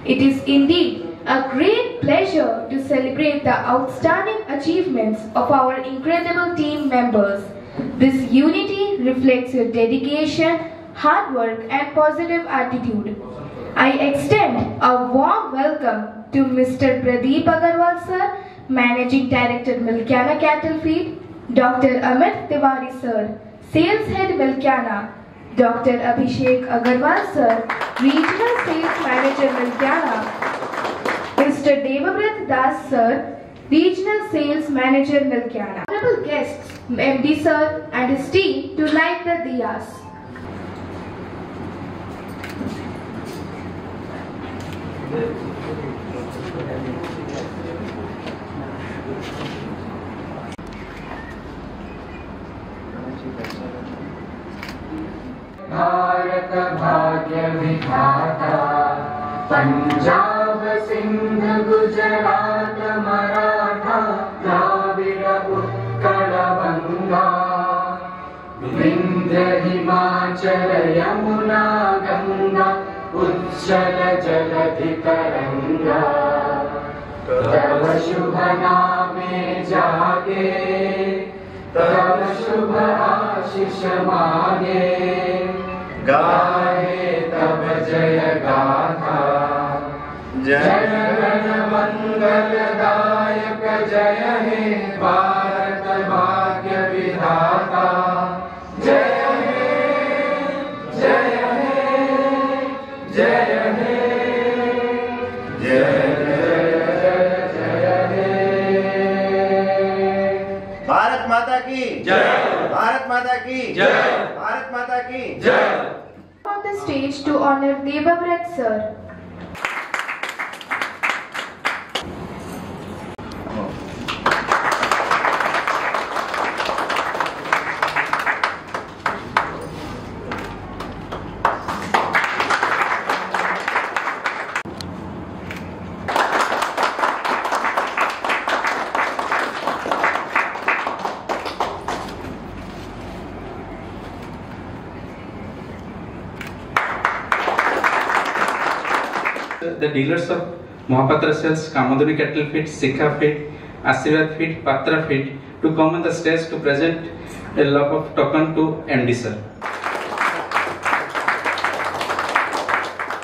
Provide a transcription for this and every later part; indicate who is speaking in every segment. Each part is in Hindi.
Speaker 1: It is indeed a great pleasure to celebrate the outstanding achievements of our incredible team members. This unity reflects your dedication, hard work and positive attitude. I extend a warm welcome to Mr. Pradeep Agarwal sir, Managing Director Milkana Cattle Feed, Dr. Amit Tiwari sir, Sales Head Milkana, Dr. Abhishek Agarwal sir, Regional Sales Manager Milkana, Mr. Devavrat Das sir, Regional Sales Manager Milkana. Honorable guests, MD sir and his team to light the diyas.
Speaker 2: Bharat भाग्य विधाता, पंजाब सिंध गुजरात मराठा, द्राविड़ उत्कल बंगा, विंध्य हिमाचल यमुना गंगा, उच्चल जलधि तरंगा। तब शुभ नामे जागे, तब शुभ आशीष मांगे, गाए तब जय गाथा। जय गण मंगल दायक जय हे भारत भाग्य विधाता। जय हे जय हे जय हे जय जय हे।
Speaker 3: भारत माता की
Speaker 2: जय,
Speaker 3: भारत माता की
Speaker 2: जय,
Speaker 3: भारत माता की
Speaker 2: जय।
Speaker 1: On the stage to honor Devavrat sir.
Speaker 4: The dealers of Mohapatra Sales, Kamaduni Cattle Feed, Sikha Feed, Ashirwad Feed, Patra Feed to come on the stage to present a love of token to MD sir.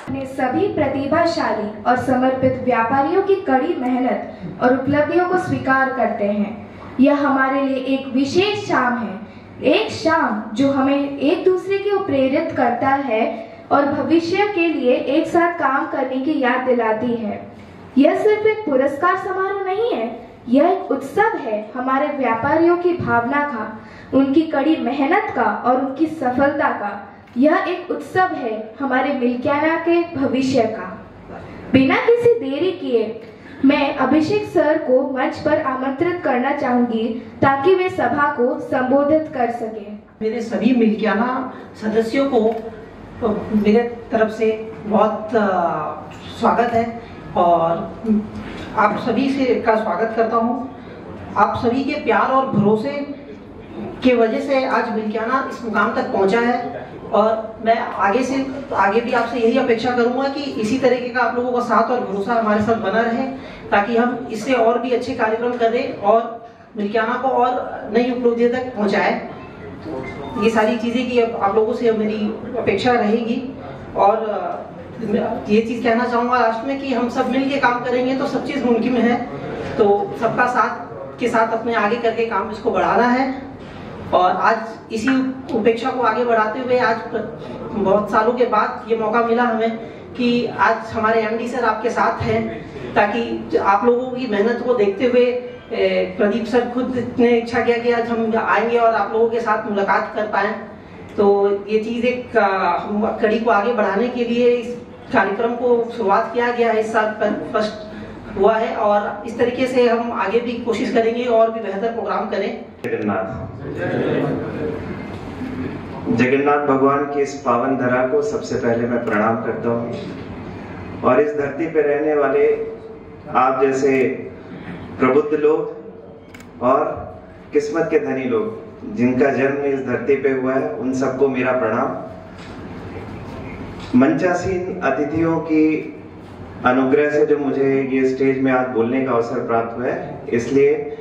Speaker 1: अपने सभी प्रतिभाशाली और समर्पित व्यापारियों की कड़ी मेहनत और उपलब्धियों को स्वीकार करते हैं। यह हमारे लिए एक विशेष शाम है, एक शाम जो हमें एक दूसरे को प्रेरित करता है और भविष्य के लिए एक साथ काम करने की याद दिलाती है। यह सिर्फ एक पुरस्कार समारोह नहीं है, यह एक उत्सव है हमारे व्यापारियों की भावना का, उनकी कड़ी मेहनत का और उनकी सफलता का। यह एक उत्सव है हमारे मिल्कियाना के भविष्य का। बिना किसी देरी किए मैं अभिषेक सर को मंच पर आमंत्रित करना चाहूंगी ताकि वे सभा को संबोधित कर सके।
Speaker 5: मेरे सभी मिल्कियाना सदस्यों को मेरे तरफ से बहुत स्वागत है और आप सभी से का स्वागत करता हूं। आप सभी के प्यार और भरोसे के वजह से आज मिल्कियाना इस मुकाम तक पहुंचा है और मैं आगे भी आपसे यही अपेक्षा करूंगा कि इसी तरीके का आप लोगों का साथ और भरोसा हमारे साथ बना रहे ताकि हम इससे और भी अच्छे कार्यक्रम करें और मिल्कियाना को और नई उपलब्धियों तक पहुंचाएं। ये सारी चीज़ें की आप लोगों से मेरी अपेक्षा रहेगी और ये चीज़ कहना चाहूँगा लास्ट में कि हम सब मिल के काम करेंगे तो सब चीज़ मुमकिन है। तो सबका साथ के साथ अपने आगे करके काम इसको बढ़ाना है और आज इसी उपेक्षा को आगे बढ़ाते हुए आज बहुत सालों के बाद ये मौका मिला हमें कि आज हमारे एमडी सर आपके साथ हैं ताकि आप लोगों की मेहनत को देखते हुए प्रदीप सर खुद ने इच्छा किया कि आज हम आएंगे और आप लोगों के साथ मुलाकात कर पाए। तो ये चीज़ एक कड़ी को आगे बढ़ाने के लिए इस कार्यक्रम को शुरुआत किया गया है, इस साल फर्स्ट हुआ है और इस तरीके से हम आगे भी कोशिश करेंगे और भी बेहतर प्रोग्राम करें।
Speaker 3: जगन्नाथ भगवान की इस पावन धरा को सबसे पहले मैं प्रणाम करता हूँ और इस धरती पर रहने वाले आप जैसे प्रबुद्ध लोग और किस्मत के धनी लोग जिनका जन्म इस धरती पे हुआ है उन सबको मेरा प्रणाम। मंचासीन अतिथियों की अनुग्रह से जो मुझे ये स्टेज में आज बोलने का अवसर प्राप्त हुआ है, इसलिए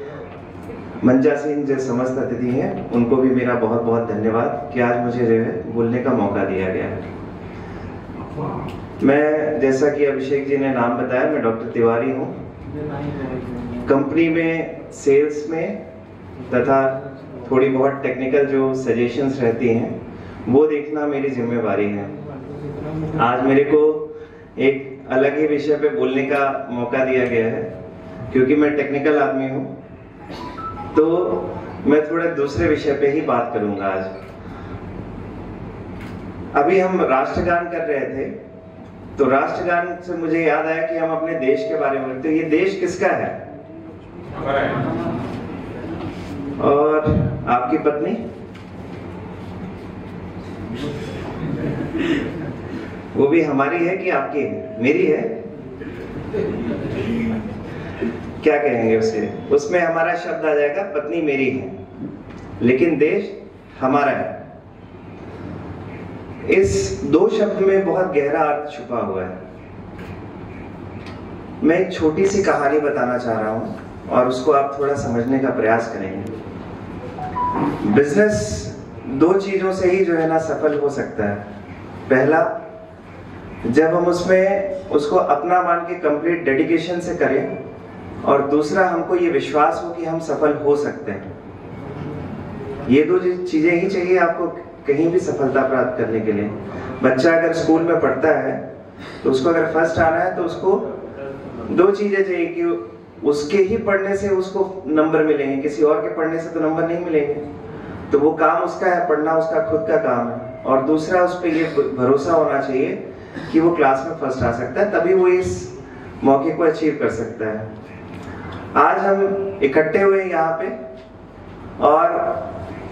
Speaker 3: मंचासीन जो समस्त अतिथि हैं उनको भी मेरा बहुत बहुत धन्यवाद कि आज मुझे जो है बोलने का मौका दिया गया है। मैं, जैसा कि अभिषेक जी ने नाम बताया, मैं डॉक्टर तिवारी हूँ। कंपनी में सेल्स में तथा थोड़ी बहुत टेक्निकल जो सजेशंस रहती हैं वो देखना मेरी जिम्मेवारी है। आज मेरे को एक अलग ही विषय पे बोलने का मौका दिया गया है क्योंकि मैं टेक्निकल आदमी हूँ, तो मैं थोड़े दूसरे विषय पे ही बात करूंगा आज। अभी हम राष्ट्रगान कर रहे थे, तो राष्ट्रगान से मुझे याद आया कि हम अपने देश के बारे में, तो ये देश किसका है? और आपकी पत्नी? वो भी हमारी है कि आपकी है? मेरी है। क्या कहेंगे उसे? उसमें हमारा शब्द आ जाएगा, पत्नी मेरी है लेकिन देश हमारा है। इस दो शब्द में बहुत गहरा अर्थ छुपा हुआ है। मैं एक छोटी सी कहानी बताना चाह रहा हूं और उसको आप थोड़ा समझने का प्रयास करेंगे। बिजनेस दो चीजों से ही जो है ना सफल हो सकता है। पहला, जब हम उसको अपना मान के कंप्लीट डेडिकेशन से करें, और दूसरा, हमको ये विश्वास हो कि हम सफल हो सकते हैं। ये दो चीजें ही चाहिए आपको कहीं भी सफलता प्राप्त करने के लिए। बच्चा अगर स्कूल में पढ़ता है तो उसको अगर फर्स्ट आना है तो उसको दो चीजें चाहिए कि उसके ही पढ़ने से उसको नंबर मिलेंगे, किसी और के पढ़ने से तो नंबर नहीं मिलेंगे। तो वो काम उसका है, पढ़ना उसका खुद का काम है। और दूसरा, उस पर ये भरोसा होना चाहिए कि वो क्लास में फर्स्ट आ सकता है, तभी वो इस मौके को अचीव कर सकता है। आज हम इकट्ठे हुए यहाँ पे और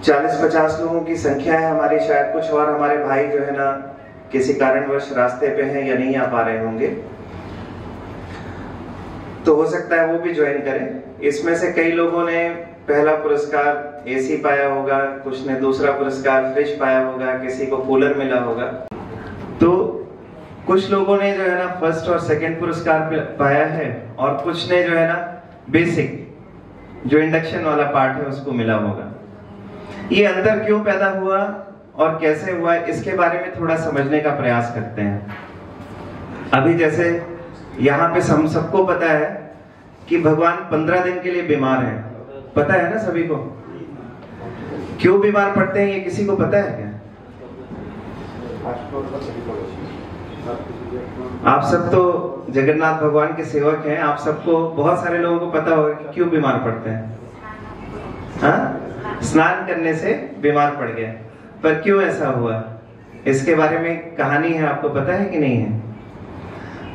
Speaker 3: 40-50 लोगों की संख्या है हमारी। शायद कुछ और हमारे भाई जो है ना किसी कारणवश रास्ते पे हैं या नहीं आ पा रहे होंगे, तो हो सकता है वो भी ज्वाइन करें। इसमें से कई लोगों ने पहला पुरस्कार एसी पाया होगा, कुछ ने दूसरा पुरस्कार फ्रिज पाया होगा, किसी को कूलर मिला होगा। तो कुछ लोगों ने जो है ना फर्स्ट और सेकंड पुरस्कार पाया है, और कुछ ने जो है ना बेसिक जो इंडक्शन वाला पार्ट है उसको मिला होगा। ये अंतर क्यों पैदा हुआ और कैसे हुआ, इसके बारे में थोड़ा समझने का प्रयास करते हैं। अभी जैसे यहाँ पे हम सबको पता है कि भगवान 15 दिन के लिए बीमार हैं, पता है ना सभी को? क्यों बीमार पड़ते हैं ये किसी को पता है क्या? आप सब तो जगन्नाथ भगवान के सेवक हैं, आप सबको, बहुत सारे लोगों को पता होगा कि क्यों बीमार पड़ते हैं। हाँ, स्नान करने से बीमार पड़ गया। पर क्यों ऐसा हुआ, इसके बारे में कहानी है, आपको पता है कि नहीं है?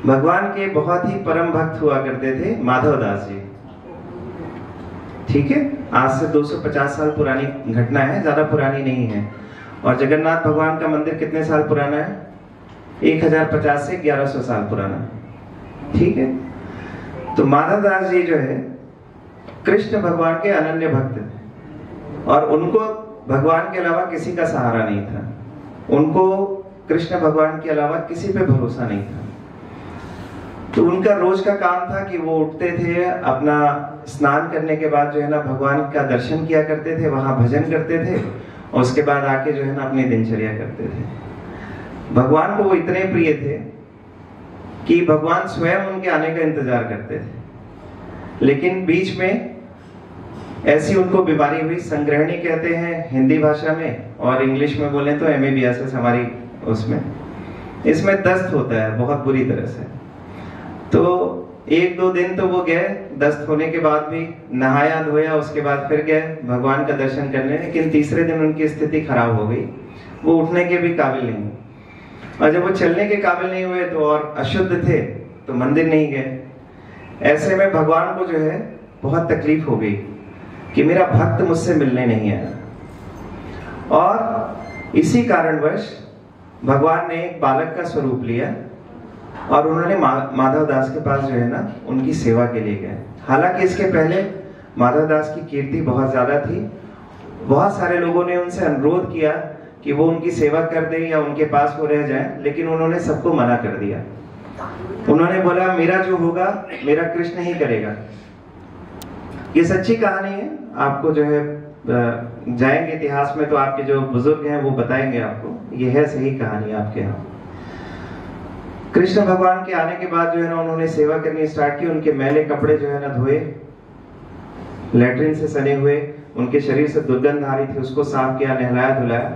Speaker 3: भगवान के बहुत ही परम भक्त हुआ करते थे माधव दास जी। ठीक है, आज से 250 साल पुरानी घटना है, ज्यादा पुरानी नहीं है। और जगन्नाथ भगवान का मंदिर कितने साल पुराना है? 1050 से 1100 साल पुराना। ठीक है, तो माधव दास जी जो है कृष्ण भगवान के अनन्य भक्त थे और उनको भगवान के अलावा किसी का सहारा नहीं था। उनको कृष्ण भगवान के अलावा किसी पे भरोसा नहीं था। तो उनका रोज का काम था कि वो उठते थे, अपना स्नान करने के बाद जो है ना भगवान का दर्शन किया करते थे, वहां भजन करते थे और उसके बाद आके जो है ना अपनी दिनचर्या करते थे। भगवान को वो इतने प्रिय थे कि भगवान स्वयं उनके आने का इंतजार करते थे। लेकिन बीच में ऐसी उनको बीमारी हुई, संग्रहणी कहते हैं हिंदी भाषा में, और इंग्लिश में बोले तो एमीबियासिस हमारी उसमें, इसमें दस्त होता है बहुत बुरी तरह से। तो 1-2 दिन तो वो गए, दस्त होने के बाद भी नहाया धोया, उसके बाद फिर गए भगवान का दर्शन करने। लेकिन तीसरे दिन उनकी स्थिति खराब हो गई, वो उठने के भी काबिल नहीं। और जब वो चलने के काबिल नहीं हुए तो और अशुद्ध थे तो मंदिर नहीं गए। ऐसे में भगवान को जो है बहुत तकलीफ हो गई कि मेरा भक्त मुझसे मिलने नहीं आया। और इसी कारणवश भगवान ने एक बालक का स्वरूप लिया और उन्होंने माधव दास के पास जो है ना उनकी सेवा के लिए गए। हालांकि इसके पहले माधव दास की कीर्ति बहुत ज्यादा थी, बहुत सारे लोगों ने उनसे अनुरोध किया कि वो उनकी सेवा कर दे या उनके पास वो रह जाए, लेकिन उन्होंने सबको मना कर दिया। उन्होंने बोला मेरा जो होगा मेरा कृष्ण ही करेगा। ये सच्ची कहानी है। आपको जो है जाएंगे इतिहास में तो आपके जो बुजुर्ग हैं वो बताएंगे आपको, ये है सही कहानी आपके यहाँ। कृष्ण भगवान के आने के बाद जो है ना उन्होंने सेवा करनी स्टार्ट की। उनके मैले कपड़े जो है ना धोए, लैट्रिन से सने हुए, उनके शरीर से दुर्गंध आ रही थी, उसको साफ किया, नहलाया धुलाया,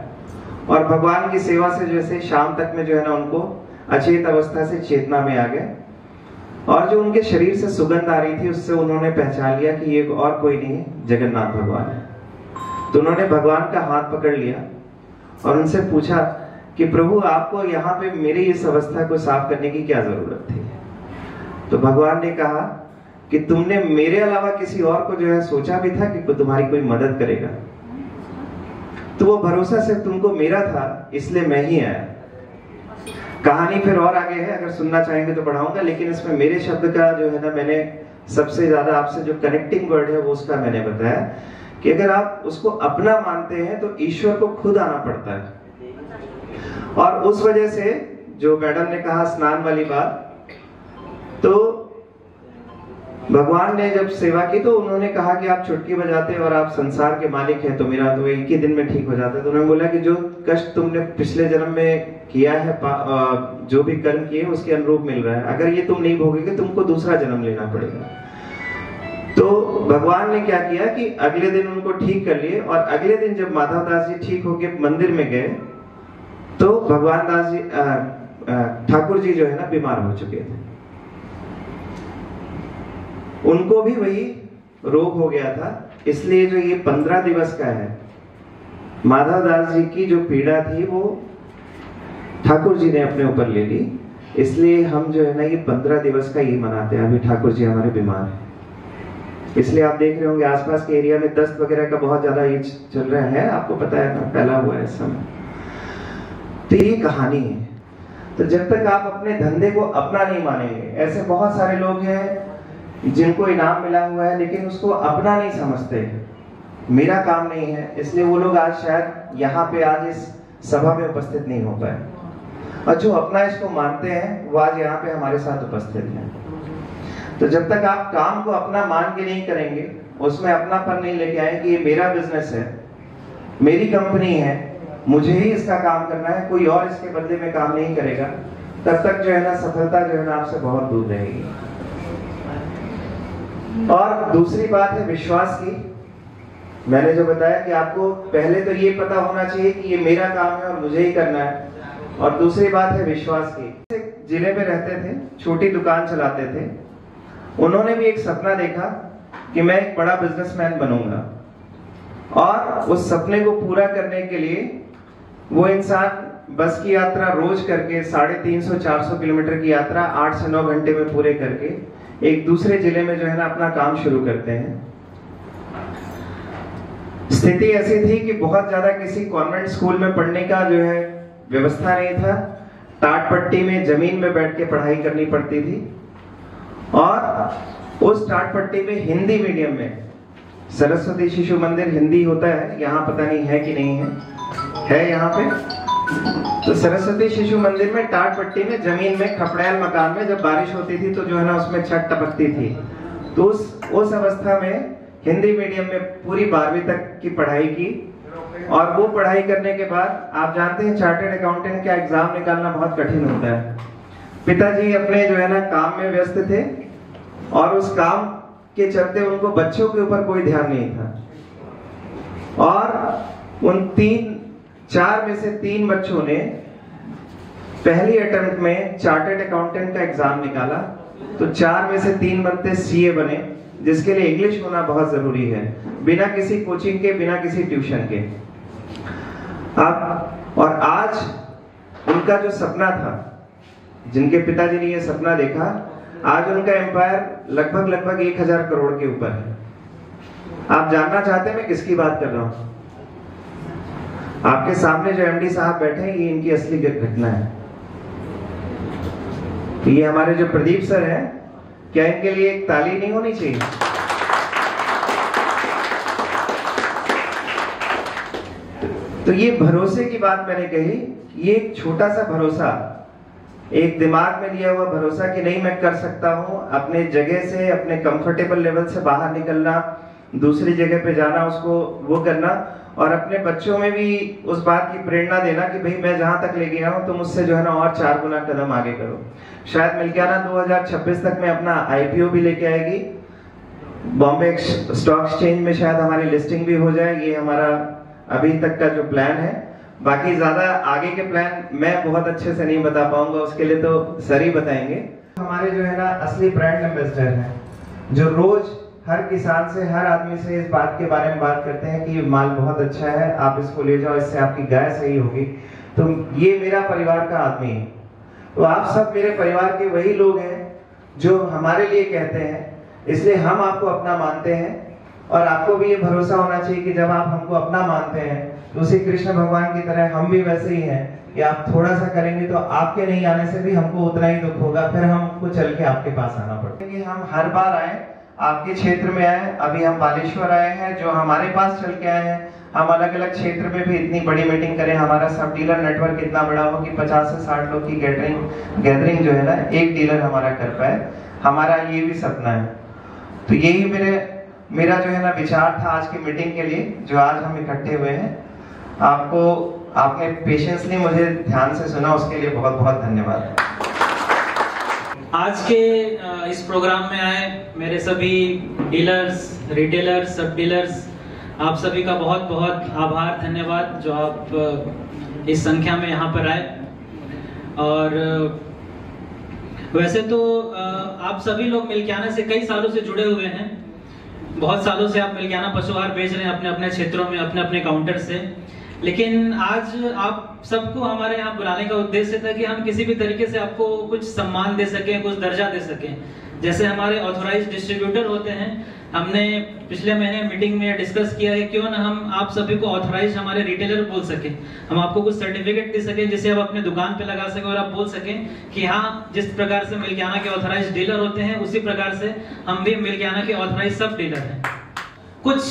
Speaker 3: और भगवान की सेवा से जैसे शाम तक में जो है ना उनको अचेत अवस्था से चेतना में आ गए। और जो उनके शरीर से सुगंध आ रही थी उससे उन्होंने पहचान लिया कि ये और कोई नहीं है, जगन्नाथ भगवान है। तो उन्होंने भगवान का हाथ पकड़ लिया और उनसे पूछा कि प्रभु आपको यहाँ पे मेरी इस अवस्था को साफ करने की क्या जरूरत थी? तो भगवान ने कहा कि तुमने मेरे अलावा किसी और को जो है सोचा भी था कि तुम्हारी कोई मदद करेगा? तो वो भरोसा सिर्फ तुमको मेरा था, इसलिए मैं ही आया। कहानी फिर और आगे है, अगर सुनना चाहेंगे तो बढ़ाऊंगा, लेकिन इसमें मेरे शब्द का जो है ना मैंने सबसे ज्यादा आपसे जो कनेक्टिंग वर्ड है वो उसका मैंने बताया कि अगर आप उसको अपना मानते हैं तो ईश्वर को खुद आना पड़ता है। और उस वजह से जो मैडम ने कहा स्नान वाली बात, तो भगवान ने जब सेवा की तो उन्होंने कहा कि आप चुटकी बजाते और आप संसार के मालिक हैं तो मेरा तो एक ही दिन में ठीक हो जाता है। तो उन्होंने बोला कि जो कष्ट तुमने पिछले जन्म में किया है, जो भी कर्म किए उसके अनुरूप मिल रहा है, अगर ये तुम नहीं भोगोगे तुमको दूसरा जन्म लेना पड़ेगा। तो भगवान ने क्या किया कि अगले दिन उनको ठीक कर लिए, और अगले दिन जब माधव दास जी ठीक होके मंदिर में गए तो भगवान दास जी ठाकुर जी जो है ना बीमार हो चुके थे। उनको भी वही रोग हो गया था, इसलिए जो ये 15 दिवस का है, माधव दास जी की जो पीड़ा थी वो ठाकुर जी ने अपने ऊपर ले ली, इसलिए हम जो है ना ये 15 दिवस का ही मनाते हैं। अभी ठाकुर जी हमारे बीमार हैं, इसलिए आप देख रहे होंगे आसपास के एरिया में दस्त वगैरह का बहुत ज्यादा ये चल रहा है, आपको पता है ना, फैला हुआ है इस समय। तो ये कहानी है। तो जब तक आप अपने धंधे को अपना नहीं मानेंगे, ऐसे बहुत सारे लोग हैं जिनको इनाम मिला हुआ है लेकिन उसको अपना नहीं समझते, मेरा काम नहीं है, इसलिए वो लोग आज शायद यहाँ पे आज इस सभा में उपस्थित नहीं हो पाए। और जो अपना इसको मानते हैं वो आज यहाँ पे हमारे साथ उपस्थित हैं। तो जब तक आप काम को अपना मान के नहीं करेंगे, उसमें अपनापन नहीं लेके आए कि ये मेरा बिजनेस है, मेरी कंपनी है, मुझे ही इसका काम करना है, कोई और इसके बदले में काम नहीं करेगा, तब तक जो है ना सफलता जो है ना आपसे बहुत दूर रहेगी। और दूसरी बात है विश्वास की। मैंने जो बताया कि आपको पहले तो ये पता होना चाहिए कि ये मेरा काम है और मुझे ही करना है, और दूसरी बात है विश्वास की। जिले में रहते थे, छोटी दुकान चलाते थे, उन्होंने भी एक सपना देखा कि मैं एक बड़ा बिजनेसमैन बनूंगा, और उस सपने को पूरा करने के लिए वो इंसान बस की यात्रा रोज करके 350-400 किलोमीटर की यात्रा 8 से 9 घंटे में पूरे करके एक दूसरे जिले में जो है ना अपना काम शुरू करते हैं। स्थिति ऐसी थी कि बहुत ज्यादा किसी कॉन्वेंट स्कूल में पढ़ने का जो है व्यवस्था नहीं था, टाट पट्टी में जमीन में बैठ के पढ़ाई करनी पड़ती थी, और उस टाट पट्टी में हिंदी मीडियम में सरस्वती शिशु मंदिर हिंदी होता है, यहाँ पता नहीं है कि नहीं है यहाँ पे। तो सरस्वती शिशु मंदिर में टाट पट्टी में जमीन में खपड़ैल मकान में जब बारिश होती थी तो जो है ना उसमें छत टपकती थी। तो उस अवस्था में हिंदी मीडियम में पूरी 12वीं तक की पढ़ाई की, और वो पढ़ाई करने के बाद आप जानते हैं चार्टर्ड अकाउंटेंट का एग्जाम निकालना बहुत कठिन होता है। पिताजी अपने जो है ना काम में व्यस्त थे, और उस काम के चलते उनको बच्चों के ऊपर कोई ध्यान नहीं था, और उन 4 में से 3 बच्चों ने पहली अटेम्प्ट में चार्टर्ड अकाउंटेंट का एग्जाम निकाला, तो 4 में से 3 बनते सीए बने, जिसके लिए इंग्लिश होना बहुत जरूरी है, बिना किसी कोचिंग के, बिना किसी ट्यूशन के। अब और आज उनका जो सपना था, जिनके पिताजी ने ये सपना देखा, आज उनका एम्पायर लगभग 1000 करोड़ के ऊपर है। आप जानना चाहते हैं मैं किसकी बात कर रहा हूं? आपके सामने जो एमडी साहब बैठे हैं, ये इनकी असली घटना है। ये हमारे जो प्रदीप सर हैं, क्या इनके लिए एक ताली नहीं होनी चाहिए? तो ये भरोसे की बात मैंने कही, ये एक छोटा सा भरोसा एक दिमाग में लिया हुआ भरोसा कि नहीं मैं कर सकता हूँ, अपने जगह से, अपने कंफर्टेबल लेवल से बाहर निकलना, दूसरी जगह पे जाना, उसको वो करना, और अपने बच्चों में भी उस बात की प्रेरणा देना कि भाई मैं जहां तक ले गया हूं तुम उससे जो है ना और 4 गुना कदम आगे करो। शायद मिल्कियाना 2026 तक में अपना IPO भी लेके आएगी, बॉम्बे स्टॉक एक्सचेंज में शायद हमारी लिस्टिंग भी हो जाए। ये हमारा अभी तक का जो प्लान है। बाकी ज्यादा आगे के प्लान मैं बहुत अच्छे से नहीं बता पाऊंगा, उसके लिए तो सर ही बताएंगे। हमारे जो है ना असली ब्रांड एम्बेसडर हैं, जो रोज हर किसान से, हर आदमी से इस बात के बारे में बात करते हैं कि ये माल बहुत अच्छा है, आप इसको ले जाओ, इससे आपकी गाय सही होगी। तो ये मेरा परिवार का आदमी है। तो आप सब मेरे परिवार के वही लोग हैं जो हमारे लिए कहते हैं, इसलिए हम आपको अपना मानते हैं। और आपको भी ये भरोसा होना चाहिए कि जब आप हमको अपना मानते हैं तो उसी कृष्ण भगवान की तरह हम भी वैसे ही हैं कि आप थोड़ा सा करेंगे तो आपके नहीं आने से भी हमको उतना ही दुख होगा, फिर हमको चल के आपके पास आना पड़ेगा। हम हर बार आए, आपके क्षेत्र में आए, अभी हम बालेश्वर आए हैं, जो हमारे पास चल के आए हैं। हम अलग अलग क्षेत्र में भी इतनी बड़ी मीटिंग करें, हमारा सब डीलर नेटवर्क इतना बड़ा हो कि 50 से 60 लोग की गैदरिंग जो है ना एक डीलर हमारा कर पाए, हमारा ये भी सपना है। तो यही मेरा जो है ना विचार था आज की मीटिंग के लिए, जो आज हम इकट्ठे हुए हैं। आपने पेशेंसली मुझे ध्यान से सुना, उसके लिए बहुत बहुत धन्यवाद।
Speaker 6: आज के इस प्रोग्राम में आए मेरे सभी डीलर्स, रिटेलर्स, सब डीलर्स, आप सभी का बहुत बहुत आभार, धन्यवाद जो आप इस संख्या में यहाँ पर आए। और वैसे तो आप सभी लोग मिल्कियाना से कई सालों से जुड़े हुए हैं, बहुत सालों से आप मिल्कियाना पशु आहार बेच रहे हैं अपने अपने क्षेत्रों में, अपने अपने काउंटर से। लेकिन आज आप सबको हमारे यहाँ बुलाने का उद्देश्य था कि हम किसी भी तरीके से आपको कुछ सम्मान दे सकें, कुछ दर्जा दे सकें। जैसे हमारे ऑथोराइज डिस्ट्रीब्यूटर होते हैं, हमने पिछले महीने मीटिंग में डिस्कस किया है क्यों ना हम आप सभी को ऑथोराइज हमारे रिटेलर बोल सके, हम आपको कुछ सर्टिफिकेट दे सकें जिसे आप अपने दुकान पे लगा सके और आप बोल सकें कि हाँ, जिस प्रकार से मिल्कियाना के ऑथोराइज डीलर होते हैं उसी प्रकार से हम भी मिल्कियाना के ऑथोराइज सब डीलर हैं। कुछ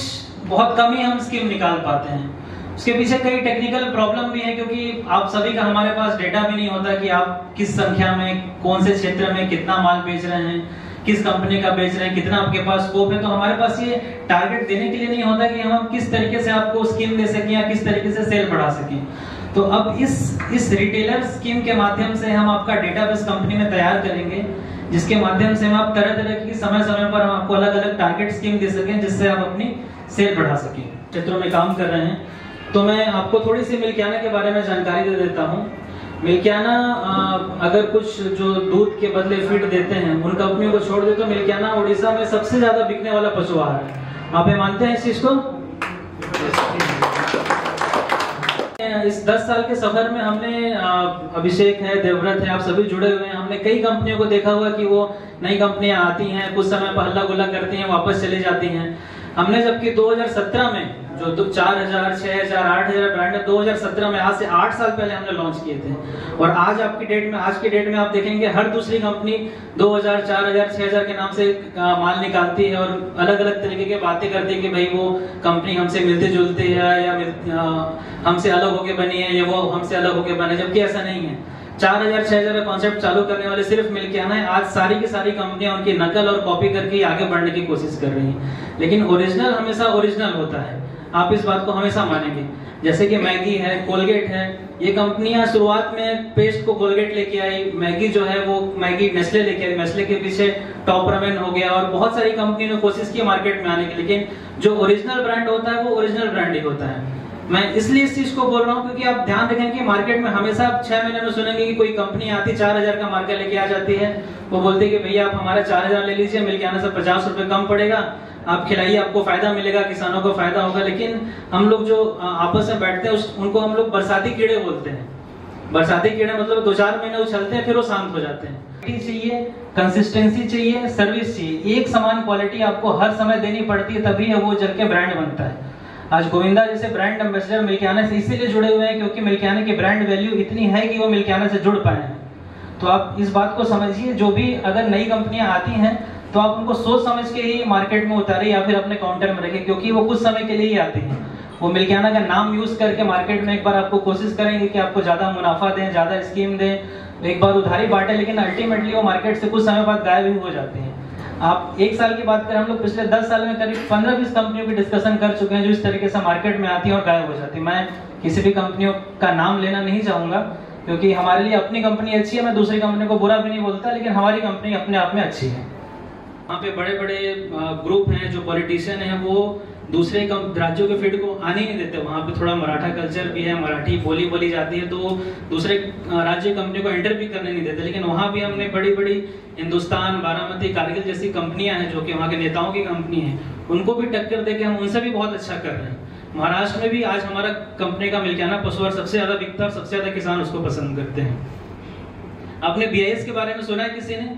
Speaker 6: बहुत कम ही हम स्कीम निकाल पाते हैं, उसके पीछे कई टेक्निकल प्रॉब्लम भी है, क्योंकि आप सभी का हमारे पास डेटा भी नहीं होता कि आप किस संख्या में, कौन से क्षेत्र में कितना माल बेच रहे हैं, किस कंपनी का बेच रहे हैं, कितना आपके पास स्कोप है। तो हमारे पास ये टारगेट देने के लिए नहीं होता कि हम किस तरीके से आपको स्कीम दे सकें या किस तरीके से सेल बढ़ा सकें। तो अब इस रिटेलर स्कीम के माध्यम से हम आपका डेटाबेस कंपनी में तैयार करेंगे, जिसके माध्यम से हम आप तरह तरह की समय समय पर हम आपको अलग अलग टारगेट स्कीम दे सकें, जिससे आप अपनी सेल बढ़ा सकें। क्षेत्रों में काम कर रहे हैं, तो मैं आपको थोड़ी सी मिल्कियाना के बारे में जानकारी दे देता हूँ। मिल्कियाना अगर कुछ जो दूध के बदले फीड देते हैं उन कंपनियों को छोड़ दे तो मिल्कियाना उड़ीसा में सबसे ज्यादा बिकने वाला पशु आहार है। आप ये मानते हैं इस चीज को? इस 10 साल के सफर में हमने, अभिषेक है, देवव्रत है, आप सभी जुड़े हुए हैं, हमने कई कंपनियों को देखा हुआ कि वो नई कंपनियां आती हैं, कुछ समय पर हल्ला गुल्ला करती हैं, वापस चली जाती हैं। हमने जबकि 2017 में जो 4000, 6000, 8000 ब्रांड 2017 में, आज से 8 साल पहले हमने लॉन्च किए थे। और आज की डेट में आप देखेंगे हर दूसरी कंपनी 2000, 4000, 6000 के नाम से माल निकालती है और अलग अलग तरीके की बातें करती है कि भाई वो कंपनी हमसे मिलते जुलते है या हमसे अलग होके बनी है, या वो हमसे अलग होके बने, जबकि ऐसा नहीं है। 4000, 6000 का कॉन्सेप्ट चालू करने वाले सिर्फ मिल्कियाना है। आज सारी की सारी कंपनियां उनकी नकल और कॉपी करके आगे बढ़ने की कोशिश कर रही हैं, लेकिन ओरिजिनल हमेशा ओरिजिनल होता है, आप इस बात को हमेशा मानेंगे। जैसे कि मैगी है, कोलगेट है, ये कंपनियां शुरुआत में पेस्ट को कोलगेट लेके आई, मैगी जो है वो मैगी नेस्ले लेके आई, नेस्ले के पीछे टॉप रमेन हो गया, और बहुत सारी कंपनियों ने कोशिश की मार्केट में आने की, लेकिन जो ओरिजिनल ब्रांड होता है वो ओरिजिनल ब्रांड ही होता है। मैं इसलिए इस चीज को बोल रहा हूँ क्योंकि आप ध्यान रखें कि मार्केट में हमेशा आप 6 महीने में सुनेंगे कि कोई कंपनी आती 4000 का मार्केट लेके आ जाती है, वो बोलती है कि भैया आप हमारा 4000 ले लीजिए, मिल्कियाना से 50 रुपए कम पड़ेगा, आप खिलाइए, आपको फायदा मिलेगा, किसानों को फायदा होगा। लेकिन हम लोग जो आपस में बैठते हैं उनको हम लोग बरसाती कीड़े बोलते हैं। बरसाती कीड़े मतलब 2-4 महीने उछलते हैं, फिर वो शांत हो जाते हैं। चाहिए, कंसिस्टेंसी चाहिए, सर्विस चाहिए, एक समान क्वालिटी आपको हर समय देनी पड़ती है, तभी वो जल के ब्रांड बनता है। आज गोविंदा जैसे ब्रांड एम्बेसडर मिल्कियाना से इसीलिए जुड़े हुए हैं क्योंकि मिल्कियाना की ब्रांड वैल्यू इतनी है कि वो मिल्कियाना से जुड़ पाए हैं। तो आप इस बात को समझिए, जो भी अगर नई कंपनियां आती हैं तो आप उनको सोच समझ के ही मार्केट में उतारे या फिर अपने काउंटर में रखें, क्योंकि वो कुछ समय के लिए ही आती हैं। वो मिल्कियाना का नाम यूज करके मार्केट में एक बार आपको कोशिश करेंगे कि आपको ज्यादा मुनाफा दें, ज्यादा स्कीम दें, एक बार उधारी बांटे, लेकिन अल्टीमेटली वो मार्केट से कुछ समय बाद गायब ही हो जाते हैं। आप एक साल की बात करें, हम लोग पिछले 10 साल में करीब 15-20 कंपनियों की डिस्कशन कर चुके हैं जो इस तरीके से मार्केट में आती हैं और गायब हो जाती है। मैं किसी भी कंपनियों का नाम लेना नहीं चाहूंगा, क्योंकि हमारे लिए अपनी कंपनी अच्छी है, मैं दूसरी कंपनी को बुरा भी नहीं बोलता, लेकिन हमारी कंपनी अपने आप में अच्छी है। वहाँ पे बड़े बड़े ग्रुप हैं जो पॉलिटिशियन हैं, वो दूसरे राज्यों के फील्ड को आने नहीं देते। वहाँ पे थोड़ा मराठा कल्चर भी है, मराठी बोली बोली जाती है, तो दूसरे राज्य कंपनी को एंटर भी करने नहीं देते। लेकिन वहाँ भी हमने बड़ी बड़ी हिंदुस्तान, बारामती, कारगिल जैसी कंपनियां हैं जो कि वहाँ के नेताओं की कंपनी है, उनको भी टक्कर देके हम उनसे भी बहुत अच्छा कर रहे हैं। महाराष्ट्र में भी आज हमारा कंपनी का मिल्कियाना पशु आहार सबसे ज्यादा बिकता है और सबसे ज्यादा किसान उसको पसंद करते हैं। आपने BIS के बारे में सुना है किसी ने?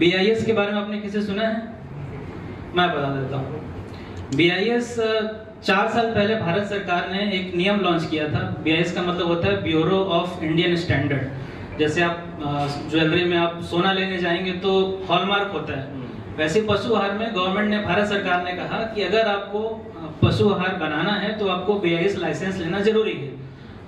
Speaker 6: BIS के बारे में आपने किसी सुना है? मैं बता देता हूँ। BIS 4 साल पहले भारत सरकार ने एक नियम लॉन्च किया था। BIS का मतलब होता है ब्यूरो ऑफ इंडियन स्टैंडर्ड। जैसे आप ज्वेलरी में आप सोना लेने जाएंगे तो हॉलमार्क होता है, वैसे पशु आहार में गवर्नमेंट ने, भारत सरकार ने कहा कि अगर आपको पशु आहार बनाना है तो आपको BIS लाइसेंस लेना जरूरी है।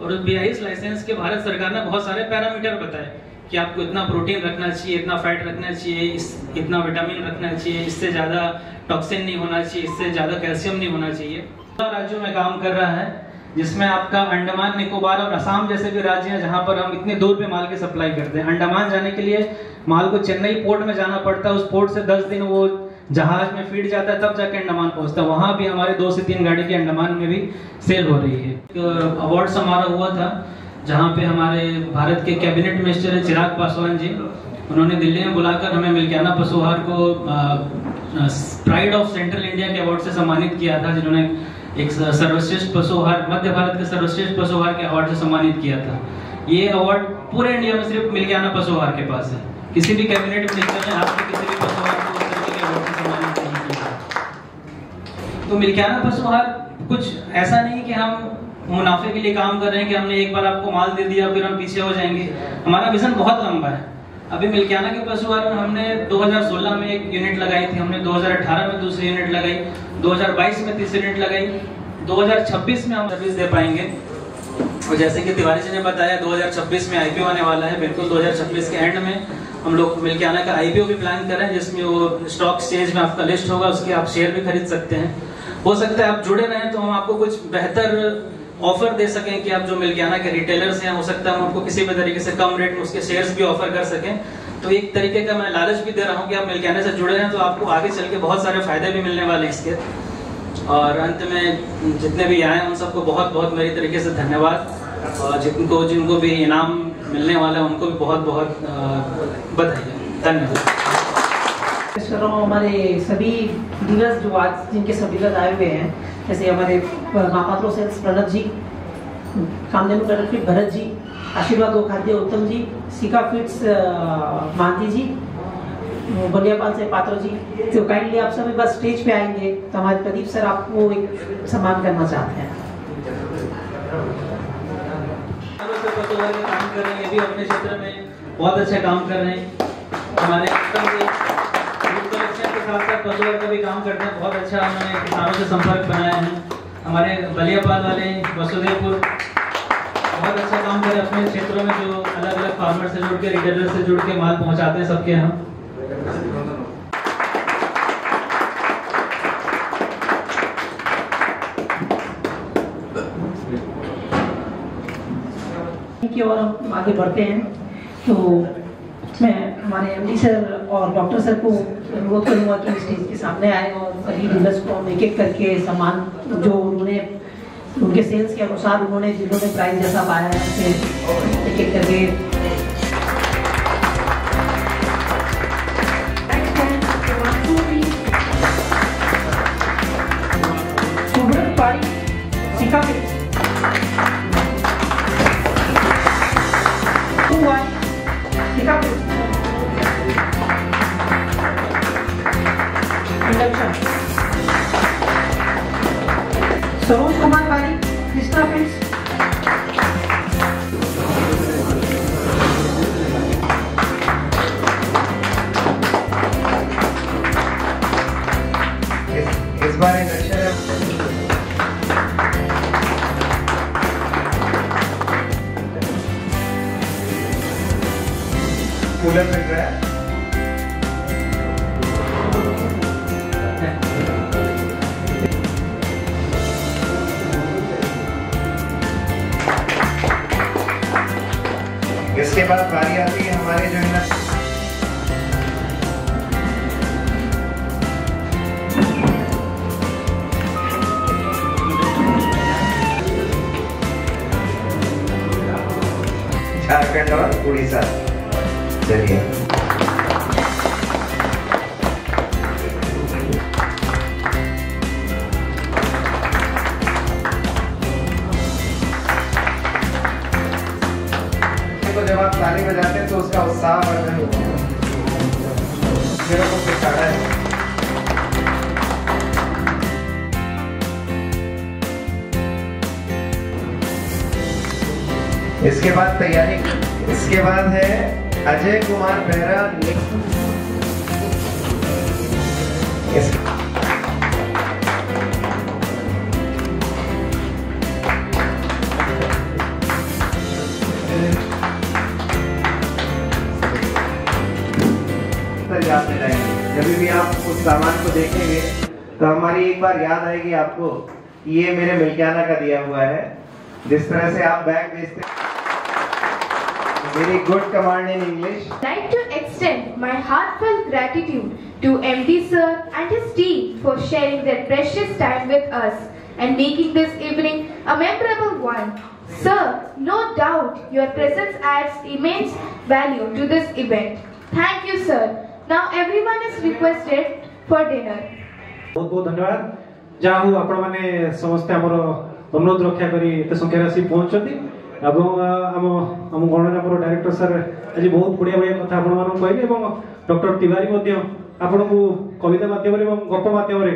Speaker 6: और BIS लाइसेंस के भारत सरकार ने बहुत सारे पैरामीटर बताए कि आपको इतना प्रोटीन रखना चाहिए, इतना फैट रखना चाहिए, इतना विटामिन रखना चाहिए, इससे ज्यादा टॉक्सिन नहीं होना चाहिए, इससे ज्यादा कैल्शियम नहीं होना चाहिए। 12 राज्यों में काम कर रहा है, जिसमें आपका अंडमान निकोबार और असम जैसे भी राज्य हैं जहां पर हम इतने दूर पे माल की सप्लाई करते हैं। अंडमान जाने के लिए माल को चेन्नई पोर्ट में जाना पड़ता है, उस पोर्ट से 10 दिन वो जहाज में फीड जाता है, तब जाके अंडमान पहुंचता है। वहां भी हमारे 2 से 3 गाड़ी की अंडमान में भी सेल हो रही है। अवार्ड समारोह हुआ था जहाँ पे हमारे भारत के कैबिनेट मिनिस्टर है चिराग पासवान जी, उन्होंने दिल्ली में बुलाकर हमें मिल्कियाना पशु आहार को प्राइड ऑफ सेंट्रल इंडिया के अवार्ड से सम्मानित किया था, जिन्होंने एक सर्वश्रेष्ठ पशु आहार, मध्य भारत के सर्वश्रेष्ठ पशु आहार के अवार्ड से सम्मानित किया था। ये अवार्ड पूरे इंडिया में सिर्फ मिल्कियाना पशु आहार के पास है। किसी भी कैबिनेट मिनिस्टर ने आपके किसी भी पशु आहार को उस तरीके के अवार्ड से सम्मानित नहीं किया। तो मिल्कियाना पशु आहार कुछ ऐसा नहीं कि हम मुनाफे के लिए काम कर रहे हैं कि हमने एक बार आपको माल दे दिया फिर हम पीछे हो जाएंगे। हमारा विजन बहुत लंबा है। अभी मिल्कियाना के पशु आहार में हमने 2016 में एक यूनिट लगाई थी, हमने 2018 में दूसरी यूनिट लगाई, 2022 में तीसरी यूनिट लगाई, 2026 में हम सर्विस दे पाएंगे। और जैसे कि तिवारी जी ने बताया 2026 में IPO आने वाला है। बिल्कुल 2026 के एंड में हम लोग मिल्कियाना का IPO भी प्लान कर रहे हैं, जिसमें वो स्टॉक एक्सचेंज में आपका लिस्ट होगा, उसके आप शेयर भी खरीद सकते हैं। हो सकता है आप जुड़े रहें तो हम आपको कुछ बेहतर ऑफर दे सकें कि आप जो मिल्कियाना के रिटेलर्स हैं, हो सकता है हम आपको किसी भी तरीके से कम रेट में उसके शेयर्स भी ऑफर कर सकें। तो एक तरीके का मैं लालच भी दे रहा हूं कि आप मिल्कियाना से जुड़े हैं तो आपको आगे चल के बहुत सारे फायदे भी मिलने वाले हैं इसके। और अंत में जितने भी आए उन सबको बहुत बहुत मेरी तरीके से धन्यवाद, और जिनको भी इनाम मिलने वाला है उनको भी बहुत बहुत बधाई। धन्यवाद।
Speaker 5: हमारे सभी डीलर्स जो आज जिनके सब डीलर्स आए हुए हैं, जैसे हमारे महापात्रो सेल्स प्रणव जी, कामधेनु प्रोडक्ट भरत जी, आशीर्वाद गो खाद्य उत्तम जी, सिका फीड्स मानती जी, बलियापाल से पात्रो जी, तो काइंडली आप सभी बस स्टेज पे आएंगे तो हमारे प्रदीप सर आपको एक सम्मान करना चाहते हैं।
Speaker 6: काम कर रहे हैं, ये भी अपने क्षेत्र में बहुत अच्छा काम कर रहे हैं। हमारे के साथ साथ पशु आहार का भी काम करते हैं, बहुत अच्छा उन्होंने किसानों से संपर्क बनाया है। हमारे बलियापाल वाले वसुदेवपुर बहुत अच्छा काम कर रहे हैं अपने क्षेत्रों में, जो अलग अलग फार्मर से जुड़ के, रिटेलर से जुड़ के माल पहुंचाते हैं सबके यहाँ।
Speaker 5: की ओर हम आगे बढ़ते हैं तो मैं हमारे MD सर और डॉक्टर सर को अनुरोध करूंगा कि स्टेज के सामने आए और सभी डीलर्स को हम एक एक करके सम्मान जो उन्होंने उनके सेल्स के अनुसार जिन्होंने प्राइस जैसा पाया है उसे एक एक करके सिका सरोज कुमार बारी, कृष्णा फीड्स,
Speaker 3: बाद बारी आती है हमारे जो है ना झारखंड और उड़ीसा। चलिए तो जब आप ताली बजाते हैं तो उसका उत्साह वर्धन होता है। मेरे को सिखाना है। इसके बाद तैयारी, इसके बाद है अजय कुमार बेहरा। याद दिलाएंगे जब भी आप उस सामान को देखेंगे तो हमारी एक बार याद आएगी आपको, ये मेरे मिल्कियाना का दिया हुआ है। जिस तरह से आप बैग बेचते हैं। Very good command in English.
Speaker 1: I'd like to extend my heartfelt gratitude to MD Sir and his team for sharing their precious time with us and making this evening a memorable one. Sir, no doubt your presence adds immense value to this event. Thank you, sir. Now everyone is requested for dinner.
Speaker 7: बहुत बहुत धन्यवाद। जहाँ हूँ आपण माने समस्ते हमर अनुरोध रक्षा करी एते संख्या राशि पहुंचती एवं आम गणनापर डायरेक्टर सर आज बहुत बढ़िया बढ़िया कथा आपण मानक कहले एवं डॉक्टर तिवारी मध्य आपण को कविता माध्यम रे एवं गप माध्यम रे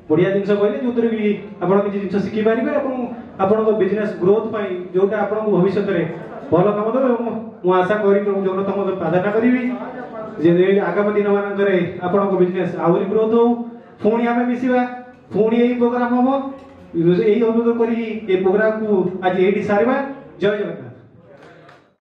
Speaker 7: बढ़िया जिनस कहले जोतरे भी आपण किछि जिनस सिखि पारिबे एवं आपण को बिजनेस ग्रोथ पई जोटा आपण को भविष्य रे भलो काम देबे एवं मु आशा करी प्रभु जगन्नाथ मध्य प्रार्थना करिवि जे आगामी दिन मानकरे आपण को बिजनेस आउरी ग्रोथ हो पुणी आमे मिसिबा पुणी एई प्रोग्राम हो एई अनुरोध करी ए प्रोग्राम को आज एडी सारबा। जय जगन्नाथ।